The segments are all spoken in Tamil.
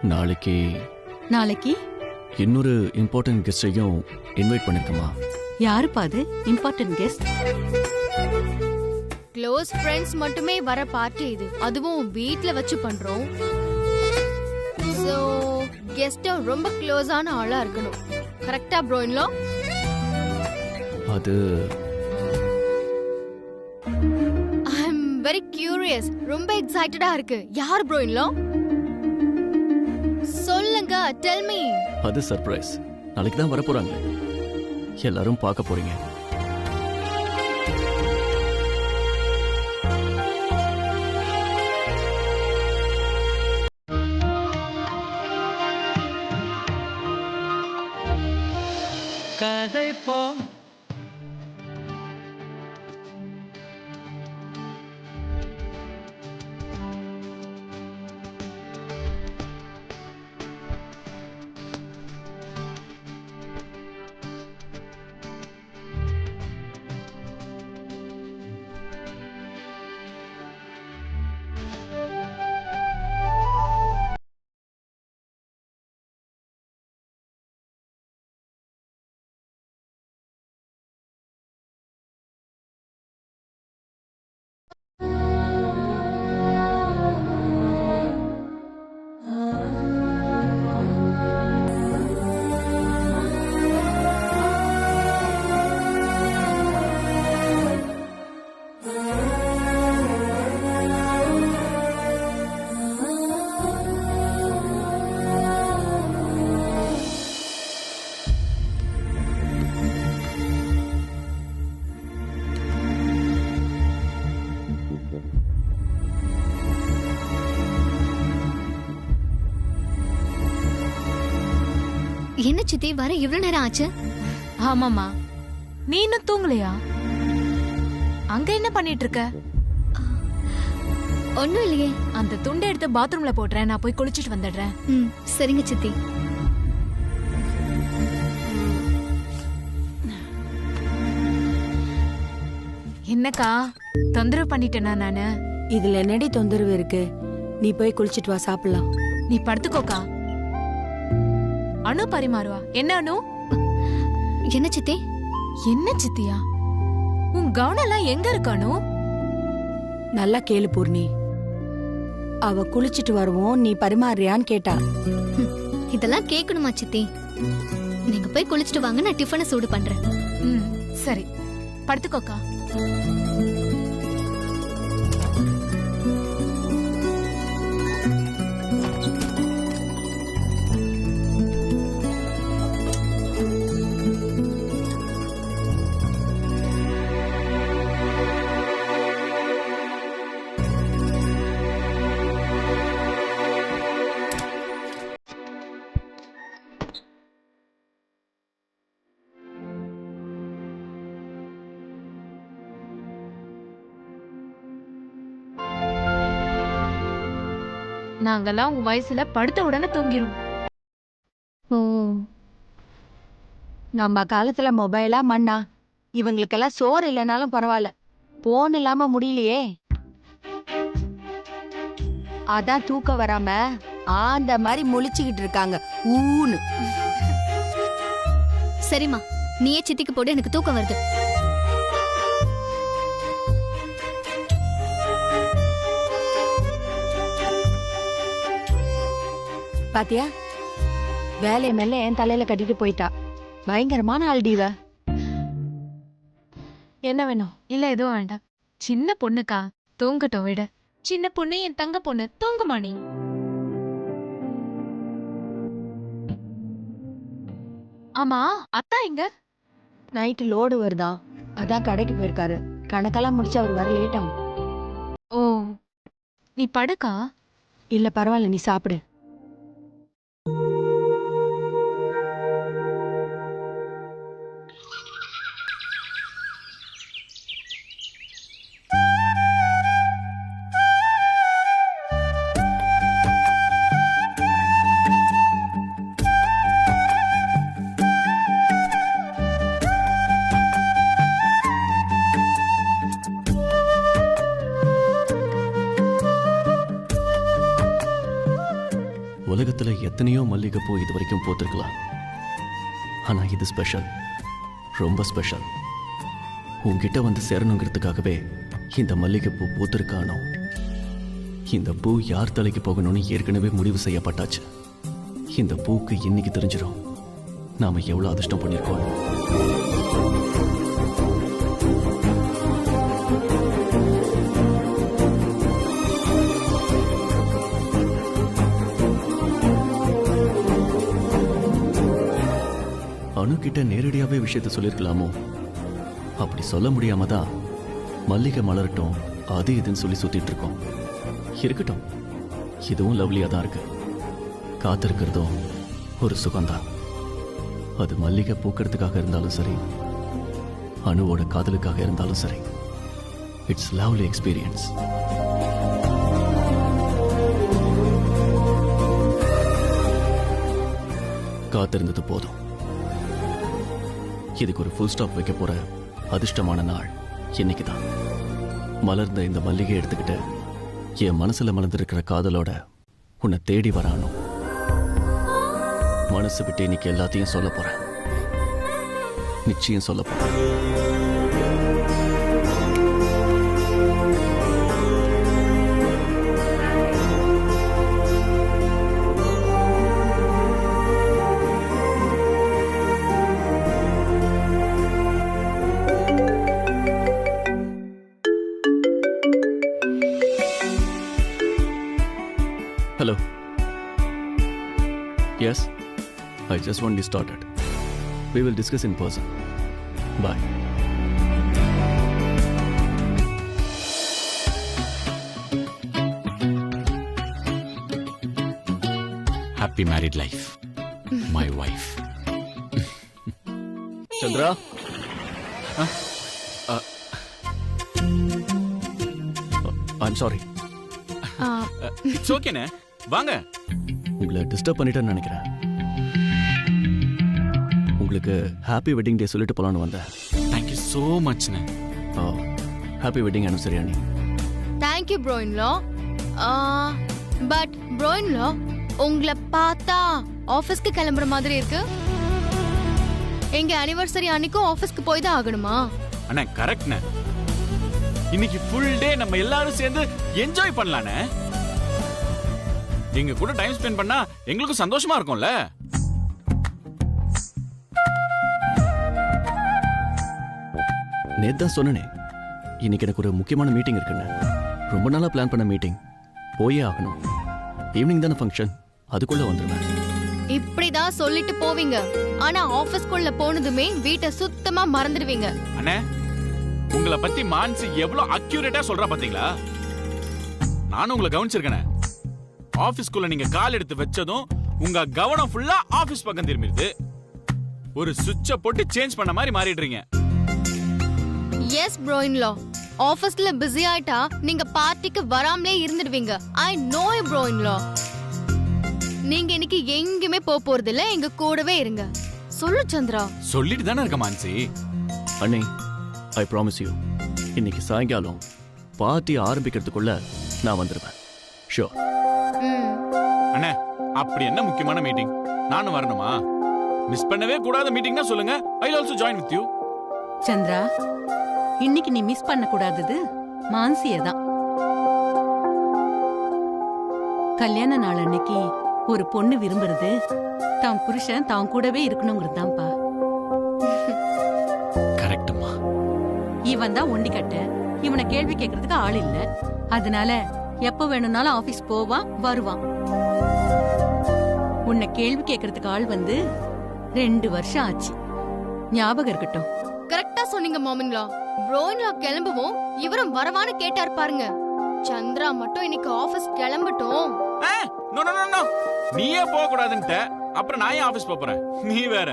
நாளைக்கு நாளைக்கு இன்னொரு இம்பார்ட்டன்ட் கெஸ்டையும் இன்வைட் பண்ணிருக்கமா? யாருப்பா அது இம்பார்ட்டன்ட் கெஸ்ட்? க்ளோஸ் ஃப்ரெண்ட்ஸ் மட்டுமே வர பார்ட்டி இது, அதுவும் வீட்ல வச்சு பண்றோம். சோ கெஸ்டும் ரொம்ப க்ளோஸான ஆளா இருக்கணும். கரெக்டா ப்ரோ இன்லோ? அது ஐ அம் வெரி கியூரியஸ், ரொம்ப எக்ஸைட்டடா இருக்கு. யார் ப்ரோ இன்லோ? சொல்லுங்க, டெல் மீ. அது சர்ப்ரைஸ். நாளைக்கு தான் வர போறாங்க. எல்லாரும் பார்க்க போறீங்க. கதை போ என்ன சித்தி, வர இவ்வளவு நேரம் ஆச்சு? ஆமாமா, நீ இன்னும் தூங்கலையா? அங்க என்ன பண்ணிட்டு இருக்க? ஒண்ணும் இல்லையே. அந்த துண்டை எடுத்து பாத்ரூம்ல போடுறேன், நான் போய் குளிச்சிட்டு வந்துடுறேன். சரிங்க சித்தி. என்னக்கா, தொந்தரவு பண்ணிட்டேனா நானு? இதுல என்னடி தொந்தரவு இருக்கு? நீ போய் குளிச்சிட்டு வா, சாப்பிடலாம். நீ படுத்துக்கோக்கா. அனு பரிமாறுவா. என்ன அனு? என்ன சித்தி? என்ன சித்தியா? உன் கவனம் எல்லாம் எங்க இருக்கு அனு? நல்லா கேளு பூர்ணி. அவ குளிச்சிட்டு வருவோம், நீ பரிமாறியான்னு கேட்டா. இதெல்லாம் கேட்கணுமா சித்தி? நீங்க போய் குளிச்சிட்டு வாங்க, நான் டிஃபனை சூடு பண்றேன். சரி, படுத்துக்கோக்கா. நாங்கெல்லாம் உங்க வயசுல படுத்த உடனே தூங்கிரும். நம்ம காலத்துல மொபைலா மண்ணா? இவங்களுக்கெல்லாம் சோறு இல்லைனாலும் பரவாயில்ல, போன் இல்லாம முடியலையே. அதான் தூக்கம் வராம அந்த மாதிரி முழிச்சுக்கிட்டு இருக்காங்க ஊன்னு. சரிம்மா, நீயே சித்திக்கு போடு, எனக்கு தூக்கம் வருது. பாத்தியா, வேலையை மேல என் தலையில கட்டிட்டு போயிட்டா. பயங்கரமான ஆள்டிவ. என்ன வேணும்? இல்ல எதுவும் வேண்டாம். சின்ன பொண்ணுக்கா, தூங்கட்டும் விட. சின்ன பொண்ணு, என் தங்க பொண்ணு, தூங்குமா நீ? ஆமா, அத்தா எங்க? நைட்டு லோடு வருதான், அதான் கடைக்கு போயிருக்காரு. கணக்கெல்லாம் முடிச்சு அவர் வர லேட் ஆகும். ஓ, நீ படுக்கா. இல்ல பரவாயில்ல, நீ சாப்பிடு. உலகத்துல எத்தனையோ மல்லிகைப்பூ இது வரைக்கும் பூத்திருக்கலாம். ஆனா இது ஸ்பெஷல், ரொம்ப ஸ்பெஷல். உன்கிட்ட வந்து சேரணுங்கிறதுக்காகவே இந்த மல்லிகைப்பூ பூத்திருக்கானோ. இந்த பூ யார் தலைக்கு போகணும்னு ஏற்கனவே முடிவு செய்யப்பட்டாச்சு. இந்த பூக்கு இன்னைக்கு தெரிஞ்சிடும் நாம எவ்வளவு அதிர்ஷ்டம் பண்ணியிருக்கோம். அணுகிட்ட நேரடியாவே விஷயத்த சொல்லிருக்கலாமோ? அப்படி சொல்ல முடியாம தான் மல்லிகை மலரட்டும் அது இதுன்னு சொல்லி சுத்திட்டு இருக்கோம். இருக்கட்டும், இதுவும் லவ்லியா தான் இருக்கு. காத்திருக்கிறதும் ஒரு சுகம்தான். அது மல்லிகை பூக்கிறதுக்காக இருந்தாலும் சரி, அணுவோட காதலுக்காக இருந்தாலும் சரி. It's lovely experience. காத்திருந்தது போதும். இதுக்கு ஒரு ஃபுல் ஸ்டாப் வைக்க போற அதிர்ஷ்டமான நாள் இன்னைக்குதான். மலர்ந்த இந்த மல்லிகை எடுத்துக்கிட்டு என் மனசுல மலர்ந்திருக்கிற காதலோட உன்னை தேடி வரானோ. மனசு விட்டு இன்னைக்கு எல்லாத்தையும் சொல்ல போறேன். நிச்சயம் சொல்ல போறேன். Hello. Yes, I just only started. We will discuss in person. Bye. Happy married life, my wife. Chandra? I'm sorry. It's okay, ne? வாங்க. உங்களை டிஸ்டர்ப் பண்ணிட்டேன்னு நினைக்கிறேன். உங்களுக்கு ஹாப்பி வெட்டிங் டே சொல்லிட்டு போலான்னு வந்தேன். Thank you so much, ne. Happy wedding anniversary அண்ணி. Thank you bro in-law. But bro in-law, உங்களை பார்த்தா ஆபீஸ்க்கு கிளம்புற மாதிரி இருக்கு. எங்க அனிவர்சரி அன்னைக்கும் ஆபீஸ்க்கு போய் தான் ஆகணுமா? அண்ணா கரெக்ட் நே. இன்னைக்கு ஃபுல் டே நம்ம எல்லாரும் சேர்ந்து என்ஜாய் பண்ணலானே. நீங்க கூட டைம் ஸ்பெண்ட் பண்ணா எங்களுக்கும் சந்தோஷமா இருக்கும்ல. நேத்து தான் சொன்னனே, இன்னைக்கு எனக்கு ஒரு முக்கியமான மீட்டிங் இருக்குன்னு. ரொம்ப நாளா பிளான் பண்ண மீட்டிங், போயே ஆகணும். ஈவினிங் தானே ஃபங்க்ஷன், அதுக்குள்ள வந்துருவேன். இப்படிதான் சொல்லிட்டு போவீங்க, ஆனா ஆபீஸ்க்குள்ள போனதுமே வீட்டை சுத்தமா மறந்துடுவீங்க. அண்ணே, உங்களை பத்தி மான்சி எவ்வளவு அக்யூரேட்டா சொல்றா பாத்தீங்களா? நானும் உங்களை கவனிச்சிருக்கேன். ஆபீஸ்க்குள்ள நீங்க கால் எடுத்து வச்சதும் உங்க கவனம் ஃபுல்லா ஆபீஸ் பக்கம் திரும்பிடுது. ஒரு சுவிட்ச போட்டு சேஞ்ச் பண்ண மாதிரி மாறிடுறீங்க. எஸ் ப்ரோ இன்லா, ஆபீஸ்ல பிஸி ஆயிட்டா நீங்க பார்ட்டிக்கு வராமலே இருந்துடுவீங்க. I know you bro in law. நீங்க இன்னைக்கு எங்கேயுமே போறது இல்ல, எங்க கூடவே இருங்க. சொல்லு சந்திரா. சொல்லிட்டு தானே இருக்க மான்சி. அண்ணே, ஐ ப்ராமிஸ் யூ, இன்னைக்கு சாயங்காலம் பார்ட்டி ஆரம்பிக்கிறதுக்குள்ள நான் வந்துருவேன். ஷூர். அண்ணே, அப்படி என்ன முக்கியமான மீட்டிங்? நானும் வரணுமா? மிஸ் பண்ணவே கூடாத மீட்டிங்னா சொல்லுங்க. I will also join with you. Chandra, இன்னைக்கு நீ மிஸ் பண்ண கூடாதது மான்சிய தான். கல்யாண நாள் அன்னைக்கு ஒரு பொண்ணு விரும்புறது தான் புருஷன் தான் கூடவே இருக்கணுங்கிறதுதான்ப்பா. கரெக்ட்மா. இவன் தான் ஒண்டி கட்ட, இவனை கேள்வி கேட்கறதுக்கு ஆள் இல்ல. அதனால எப்ப வேணும்னாலும் ஆபீஸ் போவான் வருவான். உன்னை கேள்வி கேட்கறதுக்கு ஆள் வந்து 2 வருஷம் ஆச்சு, ஞாபகம் இருக்கட்டும். கரெக்டா சொன்னீங்க மாமின்லா. ப்ரோ இன்லா கிளம்புவோம், இவரும் வரவான்னு கேட்டார் பாருங்க. சந்திரா மட்டும் இன்னைக்கு ஆபீஸ் கிளம்பட்டும். நோ நோ நோ, நீயே போக கூடாதுன்ட்ட, அப்புறம் நான் ஏன் ஆபீஸ் போறேன்? நீ வேற.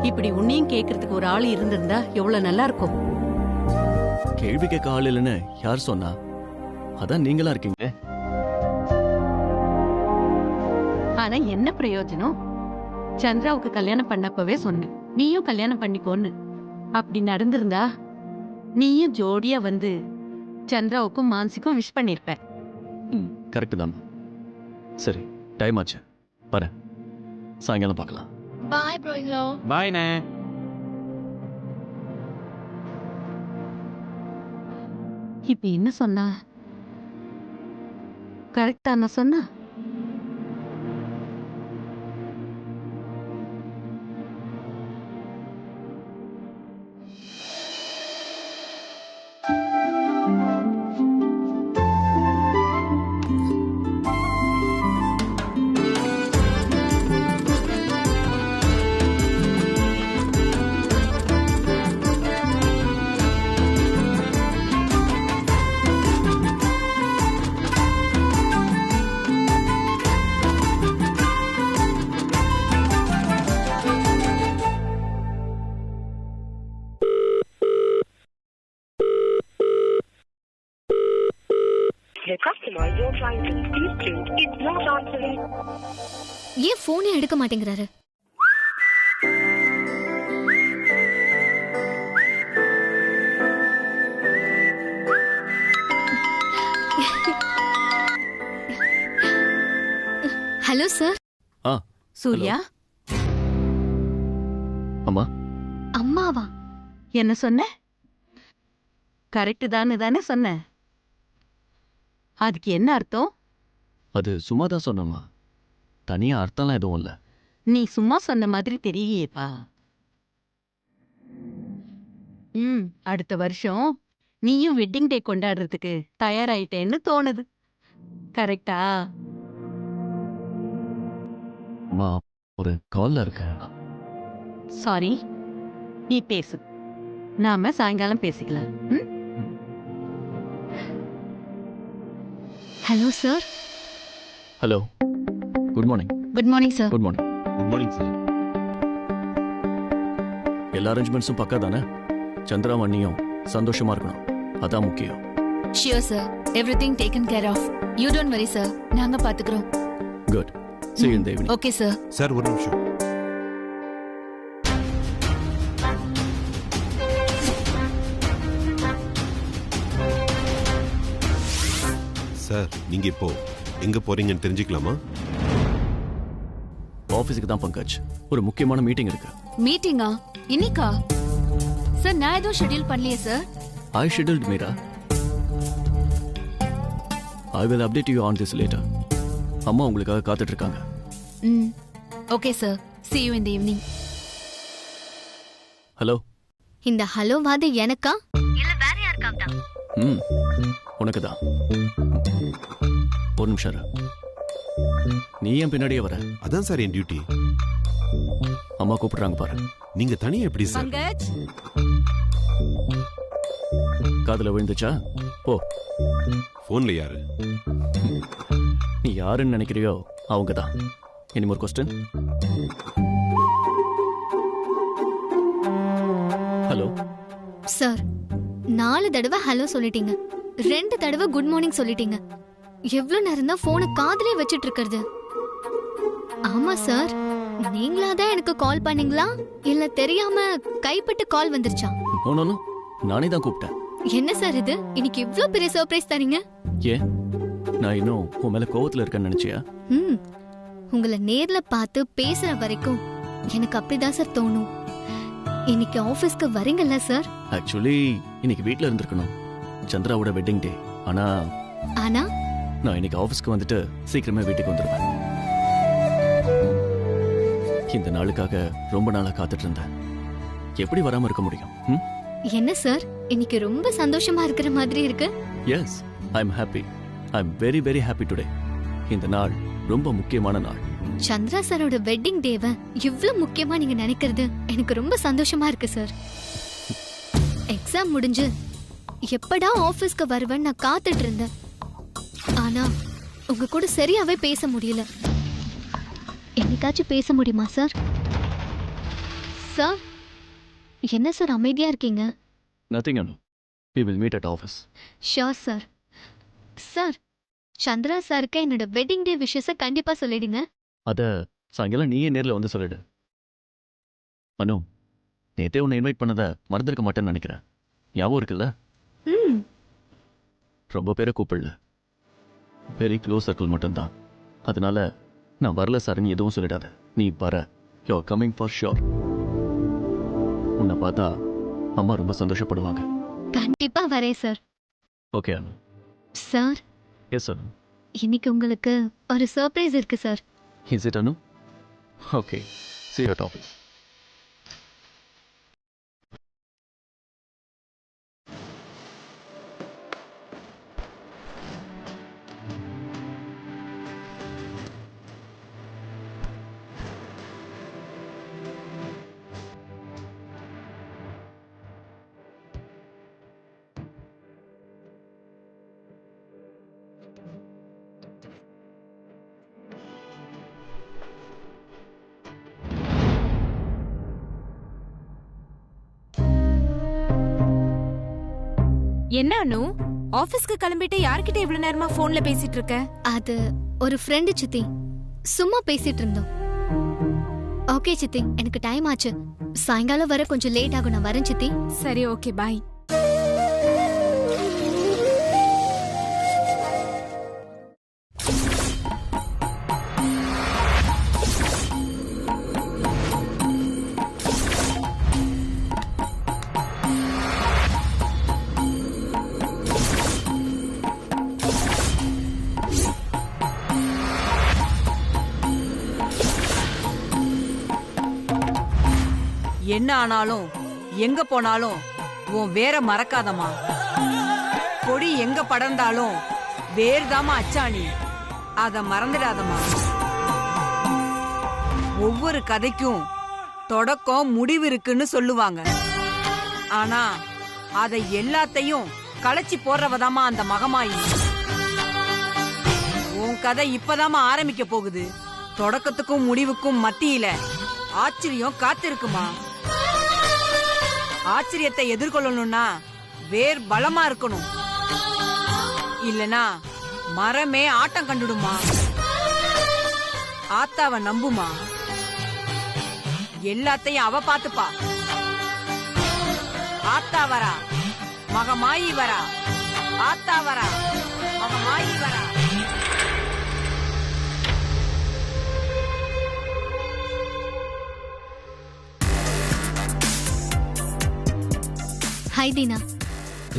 இப்படி உன்னையும் கேட்கறதுக்கு ஒரு ஆள் இருந்திருந்தா எவ்வளவு நல்லா இருக்கும். கேள்வி கேட்க ஆள் இல்லைன்னு யார் சொன்னா? அதான் நீங்களா இருக்கீங்க. ஆனா என்ன பிரயோஜனம்? சந்திராவுக்கு கல்யாணம் பண்ணப்பவே சொன்னேன், நீயும் கல்யாணம் பண்ணிக்கோன்னு. அப்படி நடந்திருந்தா நீயும் ஜோடியா வந்து சந்திராவுக்கும் மான்சிக்கும் விஷ் பண்ணிருப்ப. கரெக்ட் தான். சரி டைம் ஆச்சு வரேன், சாயங்காலம் பார்க்கலாம். பாய் ப்ரோயின்லோ. பாய்ண்ணே. இப்ப என்ன சொன்னா? கரெக்டா நான் சொன்னா? The customer you're trying to speak to is not answering. ஏன் போனே எடுக்க மாட்டேங்கிறாரு? Hello sir. ஆ சூர்யா, அம்மா. அம்மாவா? என்ன சொன்ன? கரெக்டு தானே சொன்ன. அதுக்கு என்ன அர்த்தம்? அது சும்மா தான் சொன்னம்மா, தனியா அர்த்தம்லாம் எதுவும் இல்லை. நீ சும்மா சொன்ன மாதிரி தெரியலையேப்பா. அடுத்த வருஷம் நீயும் வெட்டிங் டே கொண்டாடுறதுக்கு தயாராயிட்டேன்னு தோணுது. கரெக்டா? அம்மா ஒரு கால்ல இருக்கேன். சாரி, நீ பேசு, நாம சாயங்காலம் பேசிக்கலாம். Hello sir. Hello, good morning. Good morning sir. Good morning. Good morning sir. எல்லா அரேஞ்ச்மெண்ட்ஸும் பக்கா தானே? சந்திரா அண்ணியும் சந்தோஷமா இருக்கணும், அதான் முக்கியம். Sure sir, everything taken care of. You don't worry sir, நாங்க பாத்துக்கிறோம். Good. See you in the evening. Okay sir. Sir ஒரு நிமிஷம். சார் நீங்க இப்போ எங்க போறீங்கன்னு தெரிஞ்சுக்கலாமா? ஆஃபீஸுக்கு தான் பங்கஜ், ஒரு முக்கியமான மீட்டிங் இருக்கு. மீட்டிங்கா? இன்னைக்கா? சார் நான் எதுவும் ஷெட்யூல் பண்ணலையே sir. I scheduled Meera. I will update you on this later. அம்மா உங்களுக்காக காத்துட்டு இருக்காங்க. Okay sir, see you in the evening. Hello. இந்த ஹலோ வாது எனக்கா இல்ல வேற யாருக்காவதா? உனக்கு தான். ஒரு நிமிஷம் இரு. நீ ஏன் பின்னாடியே வர? அதான் சார் என் டியூட்டி. அம்மா கூப்பிடுறாங்க பாரு. நீங்க தனியா எப்படி சார்? பங்கஜ், காதுல விழுந்துச்சா? போ. போன்ல யாரு? நீ யாருன்னு நினைக்கிறியோ அவங்க தான். Any more question? Hello sir, 4 தடவை ஹலோ சொல்லிட்டீங்க, 2 தடவை குட் மார்னிங் சொல்லிட்டீங்க. எவ்வளவு நேரம் தான் போனை காதுலயே வச்சிட்டு இருக்கிறது? ஆமா சார், நீங்களா தான் எனக்கு கால் பண்ணீங்களா இல்ல தெரியாம கைப்பட்டு கால் வந்துருச்சா? நோ நோ நோ, நானே தான் கூப்பிட்டேன். என்ன சார் இது, இன்னைக்கு இவ்ளோ பெரிய சர்ப்ரைஸ் தரீங்க? ஏன், நான் இன்னும் உன் மேல கோவத்துல இருக்கேன்னு நினைச்சியா? உங்களை நேர்ல பார்த்து பேசுற வரைக்கும் எனக்கு அப்படிதான் சார் தோணும். இன்னைக்கு ஆபீஸ்க்கு வரீங்கல்ல சார்? ஆக்சுவலி இன்னைக்கு வீட்ல இருந்திருக்கணும், சந்திராவோட வெட்டிங் டே. ஆனா நான் இன்னைக்கு ஆபீஸ்க்கு வந்துட்டு சீக்கிரமே வீட்டுக்கு வந்துருவேன். இந்த நாளுக்காக ரொம்ப நாளா காத்துட்டு இருந்தேன். எப்படி வராம இருக்க முடியும்? என்ன சார், இன்னைக்கு ரொம்ப சந்தோஷமா இருக்கிற மாதிரி இருக்கு. Yes, I am happy. I am very very happy today. இந்த நாள் ரொம்ப முக்கியமான நாள். சந்திரா சாரோட வெட்டிங் டேவை இவ்ளோ முக்கியமா நீங்க நினைக்கிறது எனக்கு ரொம்ப சந்தோஷமா இருக்கு சார். எக்ஸாம் முடிஞ்சு எப்படா ஆபீஸ்க்கு வருவேன்னு நான் காத்துட்டு இருந்தேன். ஆனா உங்க கூட சரியாவே பேச முடியல. என்னைக்காச்சும் பேச முடியுமா சார்? சார், என்ன சார் அமைதியா இருக்கீங்க? Nothing, Anu. We will meet at office. Sure sir. Sir, Chandra சாருக்கு என்னோட வெட்டிங் டே விஷஸை கண்டிப்பா சொல்லிடுங்க. அத சாயங்காலம் நீயே நேர்ல வந்து சொல்லிடு. அனு, நேத்தே உன்னை இன்வைட் பண்ணதை மறந்துருக்க மாட்டேன்னு நினைக்கிறேன். ஞாபகம் இருக்குல்ல? ரொம்ப பேரை கூப்பிடல, வெரி க்ளோஸ் சர்க்கிள் மட்டும்தான். அதனால நான் வரல சார்னு எதுவும் சொல்லிடாத. நீ வர. You are coming for sure. உன்னை பார்த்தா அம்மா ரொம்ப சந்தோஷப்படுவாங்க. கண்டிப்பா வரேன் சார். ஓகே அனு. சார், எஸ் அனு. இன்னைக்கு உங்களுக்கு ஒரு சர்ப்ரைஸ் இருக்கு sir. Is it Anu? Okay, see you at office. என்ன அனு, ஆபீஸ்க்கு கிளம்பிட்டு யார்கிட்ட இவ்வளவு நேரமா போன்ல பேசிட்டு இருக்க? அது ஒரு ஃப்ரெண்டு சித்தி, சும்மா பேசிட்டு இருந்தோம். ஓகே சித்தி, எனக்கு டைம் ஆச்சு. சாயங்காலம் வர கொஞ்சம் லேட் ஆகும். நான் வரேன் சித்தி. சரி, ஓகே, பாய். என்ன ஆனாலும் எங்க போனாலும் உன் வேற மறக்காதம்மா. கொடி எங்க படர்ந்தாலும் வேர்தாமா அச்சாணி, அத மறந்துடாதம்மா. ஒவ்வொரு கதைக்கும் தொடக்கம் முடிவு இருக்குன்னு சொல்லுவாங்க. ஆனா அதை எல்லாத்தையும் களைச்சி போடுறவதாமா அந்த மகமாயி. உன் கதை இப்பதாமா ஆரம்பிக்க போகுது. தொடக்கத்துக்கும் முடிவுக்கும் மத்தியில ஆச்சரியம் காத்திருக்குமா. ஆச்சரியத்தை எதிர்கொள்ளணும்னா வேர் பலமா இருக்கணும். இல்லனா மரமே ஆட்டம் கண்டுடுமா. ஆத்தாவ நம்புமா, எல்லாத்தையும் அவ பாத்துப்பா. ஆத்தா வரா, மகமாயி வரா. ஆத்தா வரா, மகமாயி வரா. ஹாய் தீனா.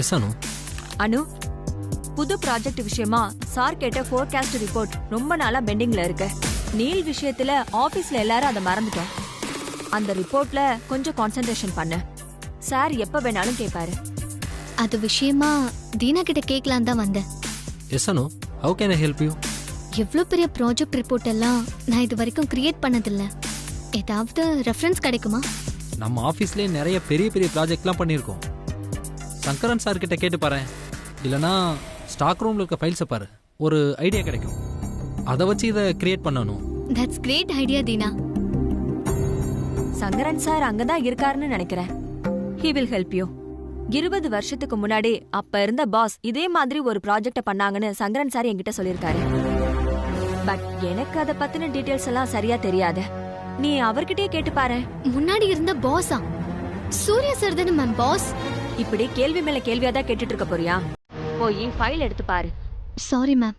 எஸ் அனு. அனு, புது ப்ராஜெக்ட் விஷயமா சார் கேட்ட ஃபோர்காஸ்ட் ரிப்போர்ட் ரொம்ப நாளா பெண்டிங்ல இருக்கு. நீல் விஷயத்துல ஆபீஸ்ல எல்லாரும் அதை மறந்துட்டோம். அந்த ரிப்போர்ட்ல கொஞ்சம் கான்சென்ட்ரேஷன் பண்ணு. சார் எப்ப வேணாலும் கேட்பாரு. அது விஷயமா தீனா கிட்ட கேட்கலாம் தான் வந்தேன். Yes Anu, how can I help you? எவ்வளோ பெரிய ப்ராஜெக்ட் ரிப்போர்ட் எல்லாம் நான் இது வரைக்கும் கிரியேட் பண்ணதில்ல. ஏதாவது ரெஃபரன்ஸ் கிடைக்குமா? நம்ம ஆஃபீஸ்லேயே நிறைய பெரிய பெரிய ப்ராஜெக்ட்லாம் பண்ணியிருக்கோம். சங்கரன் சார் கிட்ட கேட்டு பாரு. இல்லைனா ஸ்டாக் ரூம்ல இருக்க ஃபைல்ஸை பாரு, ஒரு ஐடியா கிடைக்கும். அதை வச்சு இதை கிரியேட் பண்ணணும். That's great idea Deena. Sankaran sir அங்கதான் இருக்காருன்னு நினைக்கிறேன். He will help you. 20 வருஷத்துக்கு முன்னாடி அப்ப இருந்த பாஸ் இதே மாதிரி ஒரு ப்ராஜெக்ட பண்ணாங்கன்னு சங்கரன் சார் என்கிட்ட சொல்லியிருக்காரு. பட் எனக்கு அதை பத்தின டீடைல்ஸ் எல்லாம் சரியா தெரியாது. நீ அவர்கிட்டயே கேட்டு பாரு. முன்னாடி இருந்த பாஸா? சூர்யா சார் தானே மேம் பாஸ். இப்படி கேள்வி மேல கேள்வியாதான் கேட்டுட்டு இருக்க போறியா? போய் ஃபைல் எடுத்து பாரு. Sorry ma'am.